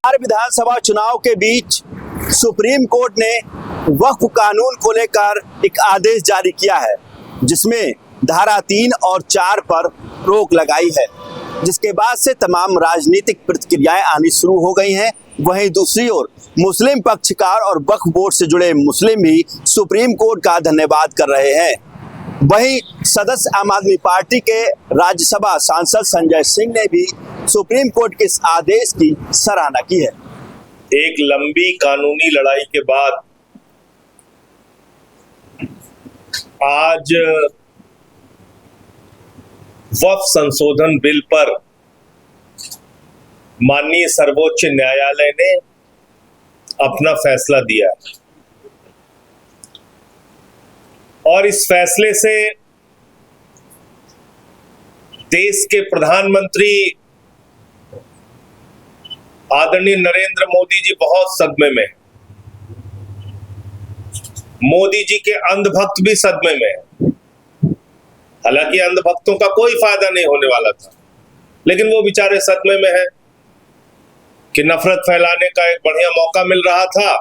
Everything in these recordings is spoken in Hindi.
बिहार विधानसभा चुनाव के बीच सुप्रीम कोर्ट ने वक्फ कानून को लेकर एक आदेश जारी किया है, जिसमें धारा 3 और 4 पर रोक लगाई है, जिसके बाद से तमाम राजनीतिक प्रतिक्रियाएं आनी शुरू हो गई हैं। वहीं दूसरी ओर मुस्लिम पक्षकार और वक्फ बोर्ड से जुड़े मुस्लिम भी सुप्रीम कोर्ट का धन्यवाद कर रहे हैं। वहीं सदस्य आम आदमी पार्टी के राज्यसभा सांसद संजय सिंह ने भी सुप्रीम कोर्ट के इस आदेश की सराहना की है। एक लंबी कानूनी लड़ाई के बाद आज वक्फ संशोधन बिल पर माननीय सर्वोच्च न्यायालय ने अपना फैसला दिया और इस फैसले से देश के प्रधानमंत्री आदरणीय नरेंद्र मोदी जी बहुत सदमे में, मोदी जी के अंधभक्त भी सदमे में। हालांकि अंधभक्तों का कोई फायदा नहीं होने वाला था, लेकिन वो बेचारे सदमे में हैं कि नफरत फैलाने का एक बढ़िया मौका मिल रहा था,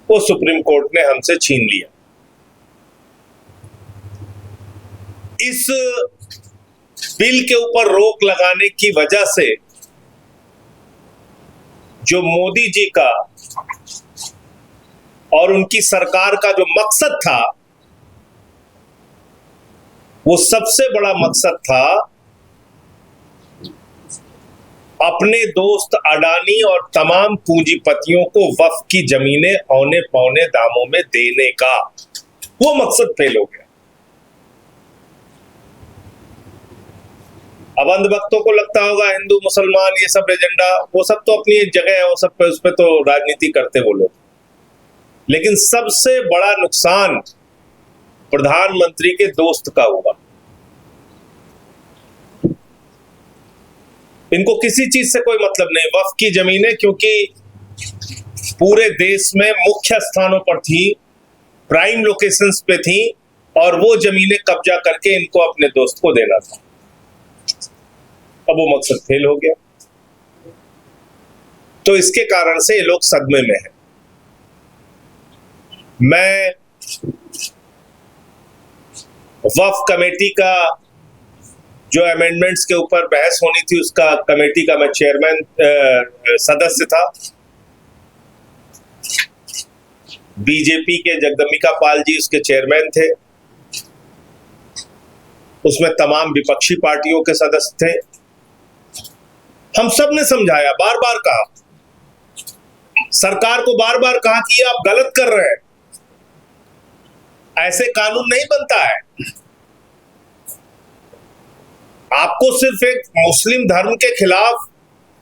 वो सुप्रीम कोर्ट ने हमसे छीन लिया। इस बिल के ऊपर रोक लगाने की वजह से जो मोदी जी का और उनकी सरकार का जो मकसद था, वो सबसे बड़ा मकसद था अपने दोस्त अडानी और तमाम पूंजीपतियों को वक्फ की जमीनें औने पौने दामों में देने का। वो मकसद फेल हो गया। अब अंधभक्तों को लगता होगा हिंदू मुसलमान ये सब एजेंडा, वो सब तो अपनी एक जगह है, वो सब पे उस पे तो राजनीति करते वो लोग, लेकिन सबसे बड़ा नुकसान प्रधानमंत्री के दोस्त का हुआ। इनको किसी चीज से कोई मतलब नहीं, वक्फ की जमीनें क्योंकि पूरे देश में मुख्य स्थानों पर थी, प्राइम लोकेशंस पे थी, और वो जमीनें कब्जा करके इनको अपने दोस्त को देना था। अब वो मकसद फेल हो गया, तो इसके कारण से ये लोग सदमे में हैं। मैं वक्फ कमेटी का जो अमेंडमेंट्स के ऊपर बहस होनी थी, उसका कमेटी का मैं चेयरमैन सदस्य था। बीजेपी के जगदम्बिका पाल जी उसके चेयरमैन थे। उसमें तमाम विपक्षी पार्टियों के सदस्य थे। हम सब ने समझाया, बार बार कहा, सरकार को बार बार कहा कि आप गलत कर रहे हैं, ऐसे कानून नहीं बनता है। आपको सिर्फ एक मुस्लिम धर्म के खिलाफ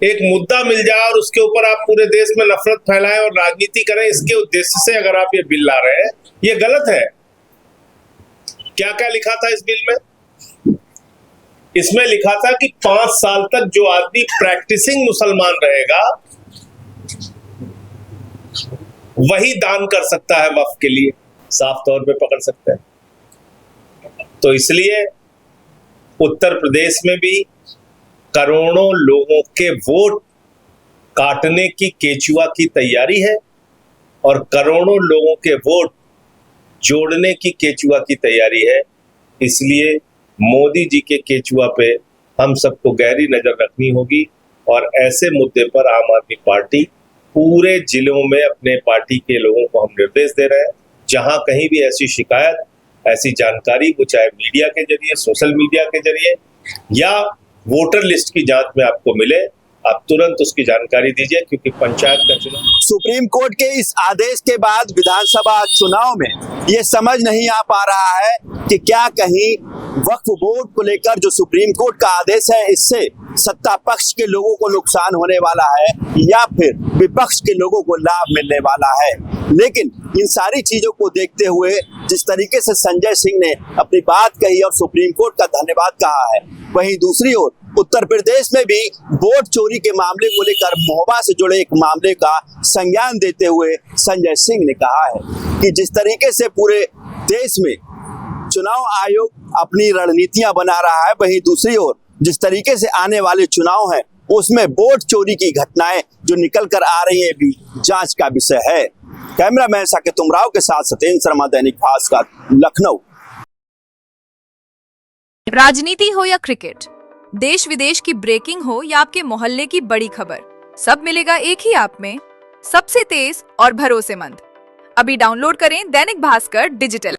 एक मुद्दा मिल जाए और उसके ऊपर आप पूरे देश में नफरत फैलाएं और राजनीति करें, इसके उद्देश्य से अगर आप ये बिल ला रहे हैं, ये गलत है। क्या क्या लिखा था इस बिल में? इसमें लिखा था कि 5 साल तक जो आदमी प्रैक्टिसिंग मुसलमान रहेगा वही दान कर सकता है वक्फ के लिए, साफ तौर पे पकड़ सकते हैं। तो इसलिए उत्तर प्रदेश में भी करोड़ों लोगों के वोट काटने की केचुआ की तैयारी है और करोड़ों लोगों के वोट जोड़ने की केचुआ की तैयारी है। इसलिए मोदी जी के केचुआ पे हम सबको गहरी नजर रखनी होगी और ऐसे मुद्दे पर आम आदमी पार्टी पूरे जिलों में अपने पार्टी के लोगों को हम निर्देश दे रहे हैं, जहां कहीं भी ऐसी शिकायत, ऐसी जानकारी, वो चाहे मीडिया के जरिए, सोशल मीडिया के जरिए या वोटर लिस्ट की जांच में आपको मिले, आप तुरंत उसकी जानकारी दीजिए, क्योंकि पंचायत का चुनाव। सुप्रीम कोर्ट के इस आदेश के बाद विधानसभा चुनाव में ये समझ नहीं आ पा रहा है कि क्या कहीं वक्फ बोर्ड को लेकर जो सुप्रीम कोर्ट का आदेश है, इससे सत्ता पक्ष के लोगों को नुकसान होने वाला है या फिर विपक्ष के लोगों को लाभ मिलने वाला है। लेकिन इन सारी चीजों को देखते हुए जिस तरीके से संजय सिंह ने अपनी बात कही और सुप्रीम कोर्ट का धन्यवाद कहा है, वहीं दूसरी ओर उत्तर प्रदेश में भी वोट चोरी के मामले को लेकर महोबा से जुड़े एक मामले का संज्ञान देते हुए संजय सिंह ने कहा है कि जिस तरीके से पूरे देश में चुनाव आयोग अपनी रणनीतियां बना रहा है, वहीं दूसरी ओर जिस तरीके से आने वाले चुनाव हैं उसमें वोट चोरी की घटनाएं जो निकल कर आ रही है भी जांच का विषय है। कैमरामैन साकेत उमराव के साथ सत्येंद्र शर्मा, दैनिक भास्कर, लखनऊ। राजनीति हो या क्रिकेट, देश विदेश की ब्रेकिंग हो या आपके मोहल्ले की बड़ी खबर, सब मिलेगा एक ही ऐप में, सबसे तेज और भरोसेमंद। अभी डाउनलोड करें दैनिक भास्कर डिजिटल।